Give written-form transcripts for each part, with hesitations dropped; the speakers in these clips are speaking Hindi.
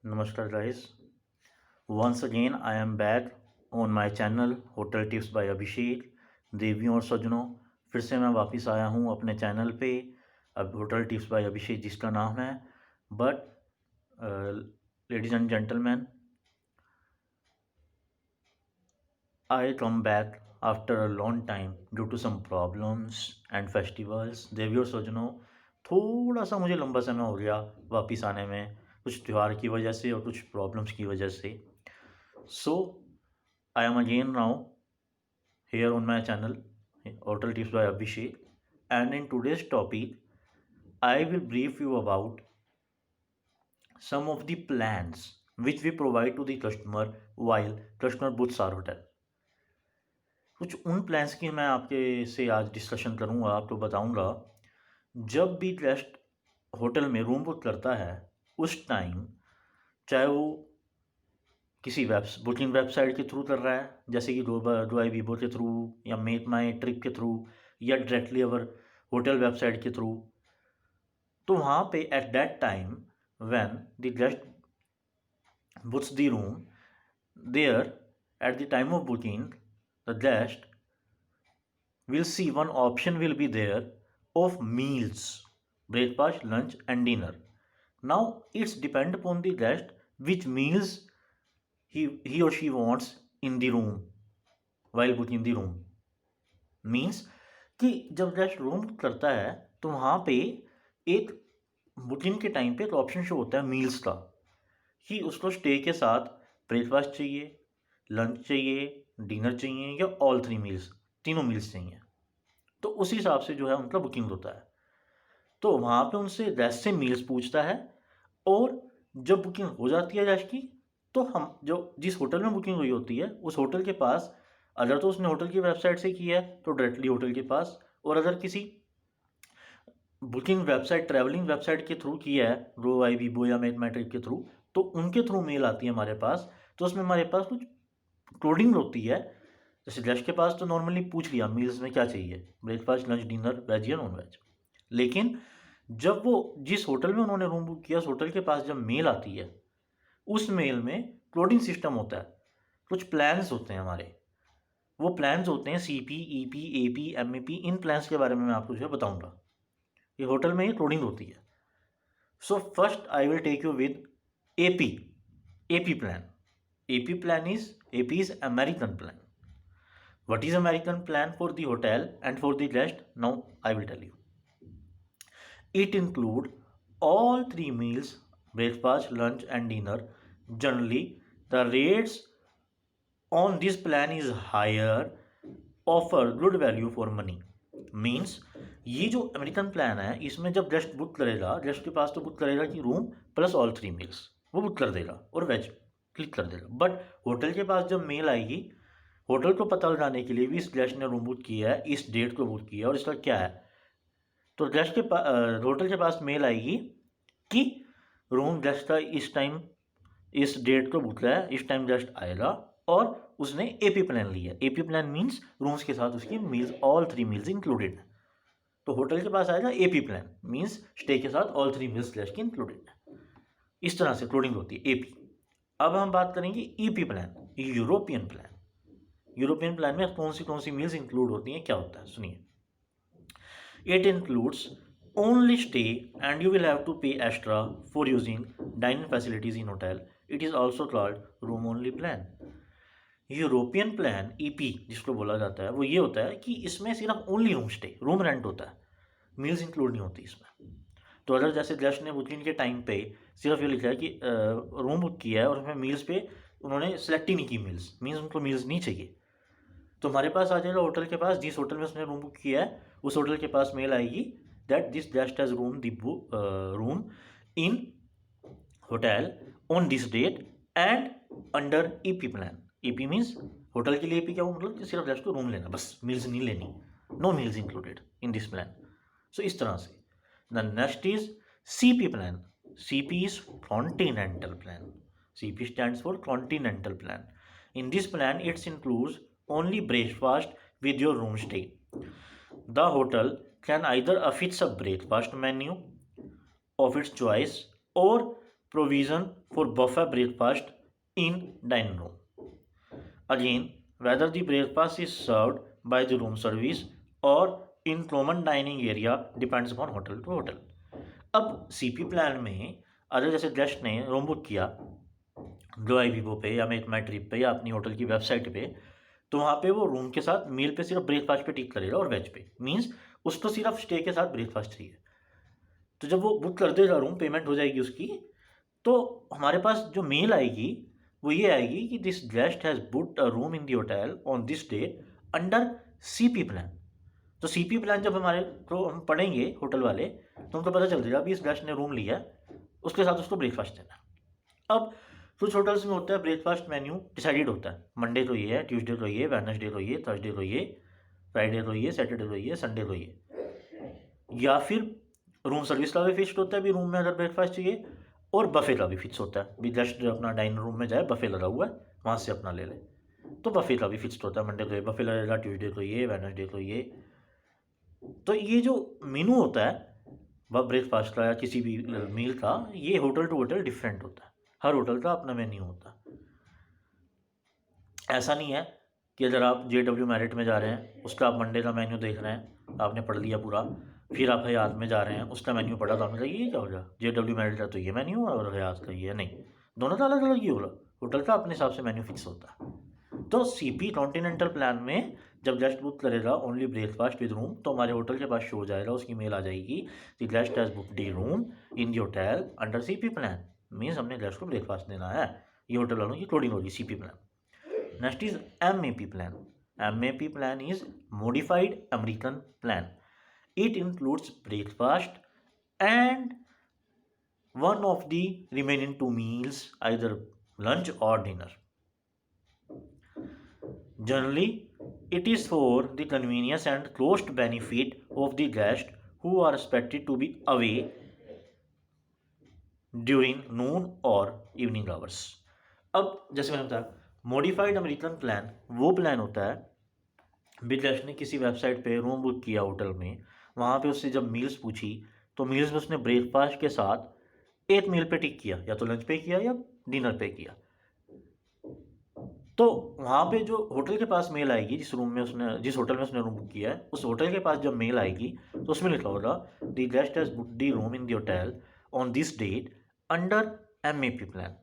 Namaskar guys. Once again I am back on my channel hotel tips by Abhishek. देवियों और सज्जनों, फिर से मैं वापस आया हूँ अपने चैनल पे। अब होटल टिप्स बाय अभिषेक जिसका नाम है, but ladies and gentleman, I come back after a long time due to some problems and festivals. देवियों और सज्जनों, थोड़ा सा मुझे लंबा समय हो गया वापस आने में, कुछ त्यौहार की वजह से और कुछ प्रॉब्लम्स की वजह से। So I am again now here on my channel Hotel Tips by Abhishek, and in today's topic I will brief you about some of the plans which we provide to the customer while customer books our hotel. कुछ उन प्लान्स की मैं आपके से आज डिस्कशन करूंगा, आपको बताऊंगा। जब भी गेस्ट होटल में रूम बुक करता है उस टाइम, चाहे वो किसी बुकिंग वेबसाइट के थ्रू कर रहा है, जैसे कि डुआई वीबो के थ्रू या मेक माई ट्रिप के थ्रू या डायरेक्टली अवर होटल वेबसाइट के थ्रू, तो वहाँ पे at that time when the guest books the room, there at the time of booking the guest will see one option will be there of meals, breakfast, lunch and dinner. Now it's depend upon the guest which meals he or she wants in the room while booking the room. Means कि जब गेस्ट रूम करता है तो वहाँ पे एक बुकिंग के टाइम पे एक ऑप्शन शो होता है मील्स का, कि उसको स्टे के साथ ब्रेकफास्ट चाहिए, लंच चाहिए, डिनर चाहिए या ऑल थ्री मील्स, तीनों मील्स चाहिए। तो उस हिसाब से जो है उनका बुकिंग होता है। तो वहाँ पे उनसे गेस्ट से मील्स पूछता है, और जब बुकिंग हो जाती है गेस्ट की, तो हम जो जिस होटल में बुकिंग हुई होती है उस होटल के पास, अगर तो उसने होटल की वेबसाइट से की है तो डायरेक्टली होटल के पास, और अगर किसी बुकिंग वेबसाइट, ट्रैवलिंग वेबसाइट के थ्रू किया है, रो आई वीबो या मेक माई ट्रिप के थ्रू, तो उनके थ्रू मेल आती है हमारे पास। तो उसमें हमारे पास कुछ कोडिंग होती है। जैसे गेस्ट के पास तो नॉर्मली पूछ लिया मील्स में क्या चाहिए, ब्रेकफास्ट, लंच, डिनर, वेज या नॉन वेज। लेकिन जब वो जिस होटल में उन्होंने रूम बुक किया उस होटल के पास जब मेल आती है, उस मेल में कोडिंग सिस्टम होता है, कुछ प्लान्स होते हैं हमारे। वो प्लान्स होते हैं CP, EP, AP, MEP। इन प्लान्स के बारे में मैं आपको जो है बताऊंगा। ये होटल में ये कोडिंग होती है। So first I will take you with AP plan. AP is American plan. What is American plan for the hotel and for the guest? Now I will tell you. It include all three meals, breakfast, lunch and dinner. Generally the rates on this plan is higher, offer good value for money. Means ये जो अमेरिकन प्लान है इसमें जब गेस्ट बुक करेगा, गेस्ट के पास तो बुक करेगा कि room plus all three meals, वो बुक कर देगा और वेज क्लिक कर देगा। बट होटल के पास जब मेल आएगी, होटल को पता लगाने के लिए भी इस गेस्ट ने रूम बुक किया है, इस डेट को बुक किया है और इसका क्या है, तो गेस्ट के पास, होटल के पास मेल आएगी कि रूम गेस्ट का इस टाइम इस डेट को बुक है, इस टाइम गेस्ट आएगा, और उसने AP प्लान लिया। AP प्लान मीन्स रूम्स के साथ उसकी meals, all three meals included है। तो होटल के पास आएगा AP प्लान मीन्स स्टे के साथ ऑल थ्री मील्स गेस्ट की इंक्लूडेड है। इस तरह से इंक्लूडिंग होती है AP। अब हम बात करेंगे EP plan, European plan. European plan में कौन सी मील्स इंक्लूड होती हैं, क्या होता है, सुनिए। It includes only stay and you will have to pay extra for using dining facilities in hotel. It is also called room only plan. European plan EP जिसको बोला जाता है वो ये होता है कि इसमें सिर्फ only room stay, room rent होता है, मील्स इंक्लूड नहीं होती इसमें। तो अगर जैसे गेस्ट ने बुकिंग के टाइम पे सिर्फ ये लिखा है कि रूम बुक किया है और उसमें मील्स पे उन्होंने सेलेक्ट ही नहीं की मीन्स उनको मील्स नहीं चाहिए, तो हमारे पास आ जाएगा होटल के पास, जिस होटल में उसने रूम बुक किया है उस होटल के पास मेल आएगी that this guest has room in hotel on this date and under EP plan. EP means hotel के लिए EP क्या, मतलब कि सिर्फ गेस्ट को रूम लेना, बस मील्स नहीं लेनी, no meals included in this plan. So इस तरह से the next is CP plan. CP is continental plan. CP stands for continental plan. In this plan, it includes only breakfast with your room stay. The hotel can either affix a breakfast menu of its choice or provision for buffet breakfast in dining room. Again, whether the breakfast is served by the room service or in common dining area depends upon hotel to hotel. अब सीपी प्लान में अगर जैसे गेस्ट ने रूम बुक किया जो आई वीवो पे या मेक माई ट्रिप पे या अपनी होटल की वेबसाइट पे, तो वहाँ पे वो रूम के साथ मील पे सिर्फ ब्रेकफास्ट पे टिक करेगा और वेज पे, मीन्स उसको सिर्फ स्टे के साथ ब्रेकफास्ट चाहिए। तो जब वो बुक कर देगा रूम, पेमेंट हो जाएगी उसकी, तो हमारे पास जो मेल आएगी वो ये आएगी कि this guest has booked a room in the hotel on this day under CP plan. तो सीपी प्लान जब हमारे को हम पढ़ेंगे होटल वाले, तो हमको पता चल जाएगा अभी इस गेस्ट ने रूम लिया है, उसके साथ उसको ब्रेकफास्ट देना है। अब कुछ होटल्स में होता है ब्रेकफास्ट मेन्यू डिसाइडेड होता है, मंडे को ये है, ट्यूसडे को ये, वेडनेसडे को ये, थर्सडे को ये, फ्राइडे को ये, सैटरडे को ये, संडे को ये। या फिर रूम सर्विस का भी फिक्स्ड होता है, भी रूम में अगर ब्रेकफास्ट चाहिए, और बफे का भी फिक्स होता है, भी जस्ट अपना डाइनिंग रूम में जाए, बफे लगा हुआ है वहाँ से अपना ले ले, तो बफे का भी फिक्स्ड होता है, मंडे को ये बफे लगेगा, ट्यूसडे को ये, वेडनेसडे को ये। तो ये जो मेनू होता है वह ब्रेकफास्ट का या किसी भी मील का, ये होटल टू होटल डिफरेंट होता है, हर होटल का अपना मेन्यू होता है। ऐसा नहीं है कि अगर आप JW मैरिट में जा रहे हैं उसका आप मंडे का मेन्यू देख रहे हैं, आपने पढ़ लिया पूरा, फिर आप हयात में जा रहे हैं उसका मेन्यू पढ़ा, तो आपने कहा ये क्या हो गया, JW मैरिट का तो ये मेन्यू और हयात का ये नहीं, दोनों का अलग अलग ही होगा, होटल का अपने हिसाब से मेन्यू फिक्स होता है। तो सीपी कॉन्टिनेंटल प्लान में जब गेस्ट बुक करेगा ओनली ब्रेकफास्ट विद रूम, तो हमारे होटल के पास शो हो जाएगा, उसकी मेल आ जाएगी the guest has book D room in the hotel under CP plan, means हमने गेस्ट को ब्रेकफास्ट देना है, ये होटल वालों की कोडिंग होगी CP plan. Next is MAP plan. MAP plan is modified American plan. It includes breakfast and one of the remaining two meals, either lunch or dinner. Generally, it is for the convenience and cost benefit of the guest who are expected to be away during noon or evening hours. अब जैसे मैंने बताया मॉडिफाइड अमेरिकन प्लान वो प्लान होता है भी गेस्ट ने किसी वेबसाइट पे रूम बुक किया होटल में, वहाँ पे उससे जब मील्स पूछी तो मील्स में उसने ब्रेकफास्ट के साथ एक मील पे टिक किया, या तो लंच पे किया या डिनर पे किया। तो वहाँ पे जो होटल के पास मेल आएगी, जिस होटल में उसने रूम बुक किया है, उस होटल के पास जब मेल आएगी तो उसमें लिखा होगा the guest has booked the room in the hotel on this date under MAP plan.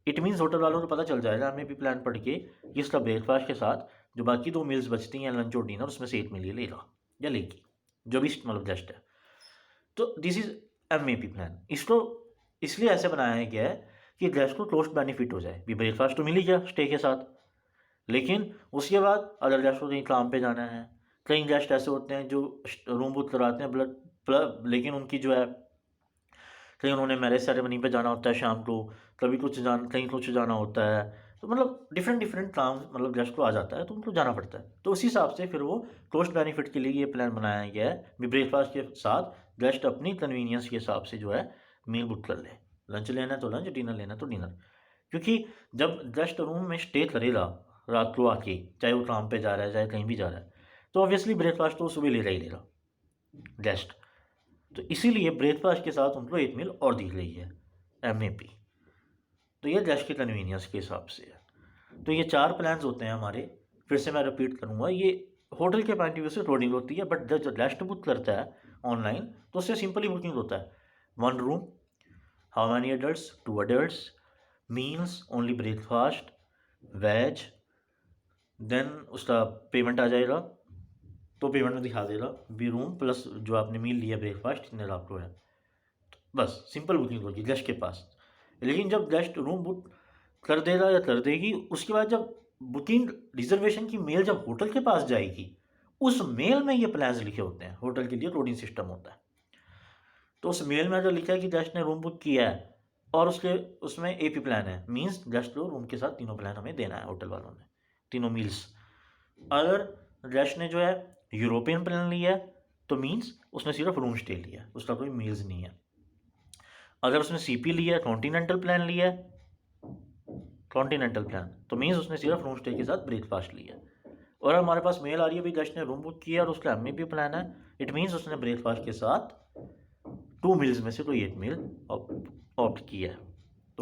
It means hotel वालों को पता चल जाएगा MAP प्लान पढ़ के कि इसका ब्रेकफास्ट के साथ जो बाकी दो मील्स बचती हैं लंच और डिनर, उसमें से एक मील ये लेगा या लेगी जो भी मतलब गेस्ट है। तो दिस इज MAP प्लान। इसको इसलिए ऐसे बनाया गया है कि गेस्ट को कॉस्ट बेनिफिट हो जाए, भी ब्रेकफास्ट तो मिल ही गया स्टे के साथ, लेकिन उसके बाद अगर गेस्ट को कहीं काम पे जाना है, कई गेस्ट ऐसे होते हैं जो रूम बुक कराते हैं लेकिन उनकी जो है कहीं उन्होंने मैरिज सेरेमनी पे जाना होता है शाम को, कहीं कुछ जाना होता है, तो मतलब डिफरेंट काम मतलब गेस्ट को आ जाता है तो उनको जाना पड़ता है। तो उसी हिसाब से फिर वो कॉस्ट बेनिफिट के लिए ये प्लान बनाया गया है भी ब्रेकफास्ट के साथ गेस्ट अपनी कन्वीनियंस के हिसाब से जो है मील बुक कर ले, लंच लेना है तो लंच, डिनर लेना है तो डिनर। क्योंकि जब गेस्ट रूम में स्टे करेगा रात को आके, चाहे वो काम पे जा रहा है चाहे कहीं भी जा रहा है, तो ऑब्वियसली ब्रेकफास्ट तो सुबह लेगा ही लेगा गेस्ट, तो इसीलिए ब्रेकफास्ट के साथ उनको एक मील और दी गई है MAP। तो ये गेस्ट के कन्वीनियंस के हिसाब से है। तो ये 4 प्लान्स होते हैं हमारे, फिर से मैं रिपीट करूँगा, ये होटल के पॉइंट ऑफ व्यू से लोडिंग होती है, बट जब गेस्ट बुक करता है ऑनलाइन तो उससे सिंपली बुकिंग होता है, 1 room, how many adults, 2 adults, meals only breakfast, veg, then उसका पेमेंट आ जाएगा, तो पेमेंट में दिखा देगा भी रूम प्लस जो आपने मील लिया ब्रेकफास्ट इतने लाख को है, तो बस सिंपल बुकिंग होगी गेस्ट के पास। लेकिन जब गेस्ट रूम बुक कर देगा या कर देगी, उसके बाद जब बुकिंग रिजर्वेशन की मेल जब होटल के पास जाएगी, उस मेल में ये प्लान्स लिखे होते हैं, होटल के लिए कोडिंग सिस्टम होता है। तो उस मेल में अगर लिखा है कि गेस्ट ने रूम बुक किया है और उसमें AP प्लान है, मीन्स गेस्ट को रूम के साथ तीनों प्लान हमें देना है होटल वालों ने, तीनों मील्स। अगर गेस्ट ने जो है यूरोपियन प्लान लिया है तो मीन्स उसने सिर्फ रूम स्टे लिया है, उसका कोई मील्स नहीं है। अगर उसने CP लिया है, कॉन्टिनेंटल प्लान लिया है, कॉन्टिनेंटल प्लान, तो मीन्स उसने सिर्फ रूम स्टे के साथ ब्रेकफास्ट लिया है। और हमारे पास मेल आ रही है भी गेस्ट ने रूम बुक किया और उसका MAP प्लान है, इट मीन्स उसने ब्रेकफास्ट के साथ 2 मील्स में से कोई एक मील ऑप्ट किया है।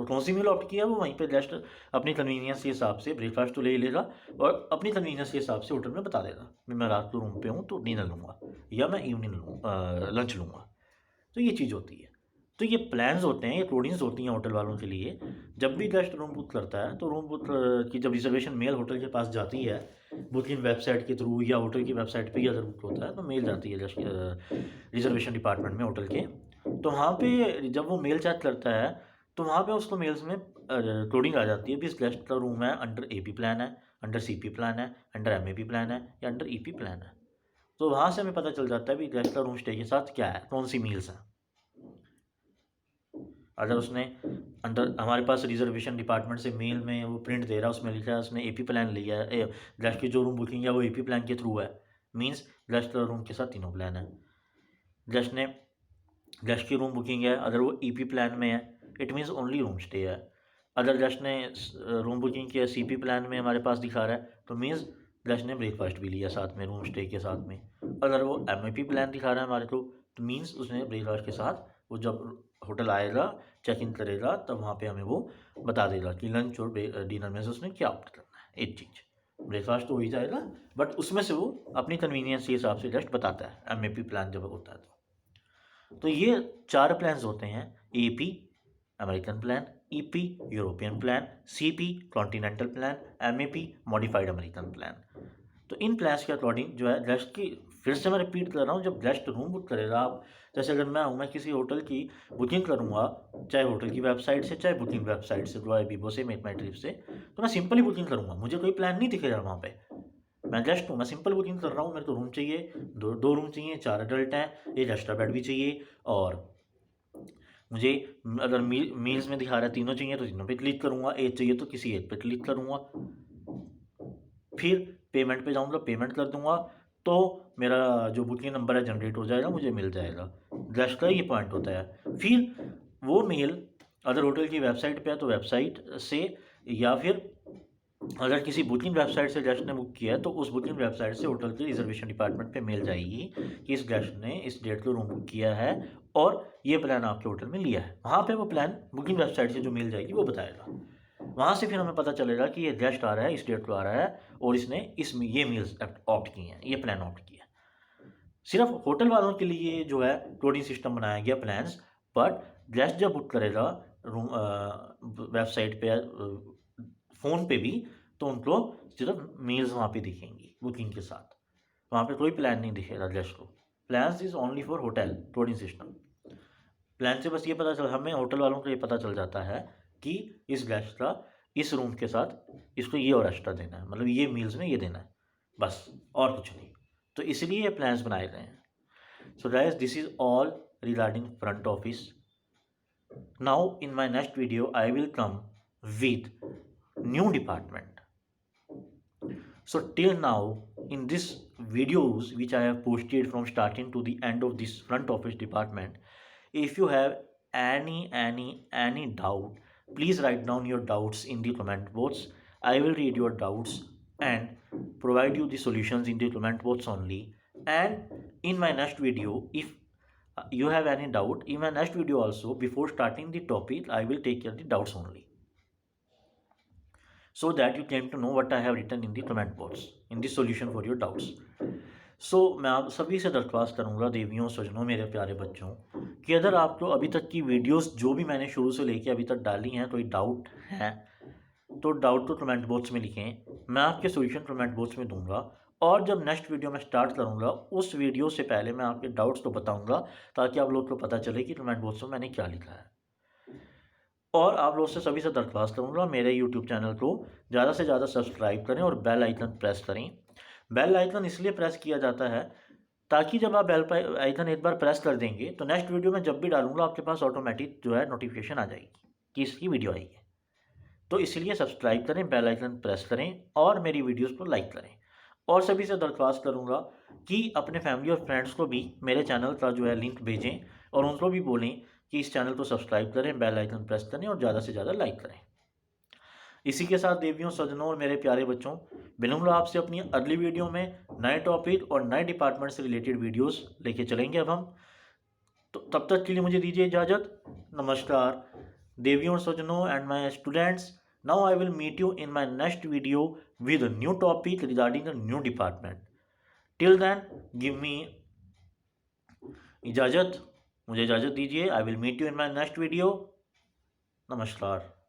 तो कौन सी मील ऑप्ट किया वो वहीं पे जस्ट अपनी कन्वीनियंस के हिसाब से ब्रेकफास्ट तो ले ही लेगा और अपनी कन्वीनियंस के हिसाब से होटल में बता देगा मैं रात को रूम पे हूँ तो डिनर लूँगा या मैं इवनिंग लंच लूँगा। तो ये चीज़ होती है। तो ये प्लान्स होते हैं, ये कोडिंग्स होती हैं होटल वालों के लिए। जब भी गेस्ट रूम बुक करता है तो रूम बुक की जब रिजर्वेशन मेल होटल के पास जाती है बुकिंग वेबसाइट के थ्रू या होटल की वेबसाइट पे ही अगर बुक होता है तो मेल जाती है जस्ट रिजर्वेशन डिपार्टमेंट में होटल के। तो वहाँ पे जब वो मेल चेक करता है तो वहाँ पे उसको मेल्स में कोडिंग आ जाती है कि इस गेस्ट का रूम है अंडर AP प्लान है, अंडर CP प्लान है, अंडर MAP प्लान है या अंडर EP प्लान है। तो वहाँ से हमें पता चल जाता है कि गेस्ट का रूम स्टे के साथ क्या है, कौन सी मील्स हैं। अगर उसने अंदर हमारे पास रिजर्वेशन डिपार्टमेंट से मेल में वो प्रिंट दे रहा है उसमें लिखा है उसने AP प्लान लिया है, गेस्ट की जो रूम बुकिंग है वो AP प्लान के थ्रू है, मीन्स गेस्ट का रूम के साथ तीनों प्लान है। गेस्ट की रूम बुकिंग है अगर वो EP प्लान में है it means only room stay है। अगर गेस्ट ने रूम बुकिंग किया CP प्लान में हमारे पास दिखा रहा है तो मीन्स गेस्ट ने ब्रेकफास्ट भी लिया साथ में रूम स्टे के साथ में। अगर वो MAP प्लान दिखा रहा है हमारे को तो मीन्स उसने ब्रेकफास्ट के साथ वो जब होटल आएगा चेक इन करेगा तब वहाँ पे हमें वो बता देगा कि लंच और डिनर में से उसने क्या ऑप्ट करना है। एक चीज़ ब्रेकफास्ट तो हो ही जाएगा बट उसमें से वो अपनी कन्वीनियंस के हिसाब से जस्ट बताता है MAP प्लान जब होता है तो ये 4 प्लान्स होते हैं AP American plan, EP European plan, CP continental plan, MAP modified American plan. तो इन प्लान्स के अकॉर्डिंग जो है गेस्ट की फिर से मैं रिपीट कर रहा हूँ जब गेस्ट रूम बुक करेगा आप जैसे अगर मैं किसी होटल की बुकिंग करूँगा चाहे होटल की वेबसाइट से चाहे बुकिंग वेबसाइट से जो है Avivo से मेक माई ट्रिप से तो मैं सिंपली बुकिंग करूँगा मुझे कोई प्लान नहीं दिखेगा वहाँ पे। मैं गेस्ट हूँ मैं सिंपल बुकिंग कर रहा हूँ मेरे को रूम चाहिए दो रूम चाहिए 4 अडल्ट हैं एक एक्स्ट्रा बेड भी चाहिए और मुझे अगर मील्स में दिखा रहा है तीनों चाहिए तो तीनों पे क्लिक करूँगा एक चाहिए तो किसी एक पे क्लिक करूँगा फिर पेमेंट पे जाऊँगा पेमेंट कर दूँगा तो मेरा जो बुकिंग नंबर है जनरेट हो जाएगा मुझे मिल जाएगा। गेस्ट का ये पॉइंट होता है। फिर वो मेल अगर होटल की वेबसाइट पे है तो वेबसाइट से या फिर अगर किसी बुकिंग वेबसाइट से गेस्ट ने बुक किया है तो उस बुकिंग वेबसाइट से होटल के रिजर्वेशन डिपार्टमेंट पे मेल जाएगी कि इस गेस्ट ने इस डेट को रूम बुक किया है और ये प्लान आपके होटल में लिया है। वहाँ पे वो प्लान बुकिंग वेबसाइट से जो मेल जाएगी वो बताएगा। वहाँ से फिर हमें पता चलेगा कि ये गेस्ट आ रहा है इस डेट को आ रहा है और इसने ये मील्स ऑप्ट की हैं ये प्लान ऑप्ट किया है। सिर्फ होटल वालों के लिए जो है कोडिंग सिस्टम बनाया गया प्लान्स बट गेस्ट जब बुक करेगा रूम वेबसाइट पे फ़ोन पे भी तो उनको सिर्फ मील्स वहाँ पे दिखेंगी बुकिंग के साथ वहाँ पे कोई प्लान नहीं दिखेगा गेस्ट को। Plans is only for hotel coding system. Plan से बस ये पता चल हमें होटल वालों को ये पता चल जाता है कि इस गेस्ट का इस रूम के साथ इसको ये और एक्स्ट्रा देना है मतलब ये मील्स में ये देना है बस और कुछ नहीं। तो इसलिए ये प्लान्स बनाए गए हैं। So guys this is all regarding front office. Now in my next video I will come with new department. So till now in this videos which I have posted from starting to the end of this front office department, if you have any doubt please write down your doubts in the comment box. I will read your doubts and provide you the solutions in the comment box only. And in my next video if you have any doubt in my next video also before starting the topic I will take care of the doubts only so that you came to know what I have written in the comment box in the solution for your doubts. So मैं आप सभी से दरख्वास्त करूँगा देवियों सजनों मेरे प्यारे बच्चों कि अगर आपको अभी तक की वीडियोस जो भी मैंने शुरू से लेके अभी तक डाली हैं कोई डाउट है तो डाउट को कमेंट बॉक्स में लिखें मैं आपके सोल्यूशन कमेंट बॉक्स में दूंगा और जब नेक्स्ट वीडियो मैं स्टार्ट करूँगा उस वीडियो से पहले मैं आपके डाउट्स को बताऊँगा ताकि आप लोग को पता चले कि कमेंट बॉक्स में मैंने क्या लिखा है। और आप लोग से सभी से दरख्वास्त करूँगा मेरे यूट्यूब चैनल को ज़्यादा से ज़्यादा सब्सक्राइब करें और बेल आइकन प्रेस करें। बेल आइकन इसलिए प्रेस किया जाता है ताकि जब आप बेल आइकन एक बार प्रेस कर देंगे तो नेक्स्ट वीडियो में जब भी डालूंगा आपके पास ऑटोमेटिक जो है नोटिफिकेशन आ जाएगी कि इसकी वीडियो आई है। तो इसलिए सब्सक्राइब करें बेल आइकन प्रेस करें और मेरी वीडियोज़ को लाइक करें। और सभी से दरख्वास्त करूँगा कि अपने फैमिली और फ्रेंड्स को भी मेरे चैनल का जो है लिंक भेजें और उनको भी बोलें कि इस चैनल को सब्सक्राइब करें बेल आइकन प्रेस करें और ज़्यादा से ज़्यादा लाइक करें। इसी के साथ देवियों सज्जनों और मेरे प्यारे बच्चों मिलूंगा आपसे अपनी अगली वीडियो में नए टॉपिक और नए डिपार्टमेंट से रिलेटेड वीडियोस लेके चलेंगे अब हम। तो तब तक के लिए मुझे दीजिए इजाज़त। नमस्कार। Devi और Sojano and my students. Now I will meet you in my next video with a new topic regarding a new department. Till then, give me इजाज़त, मुझे इजाज़त दीजिए. I will meet you in my next video. नमस्कार.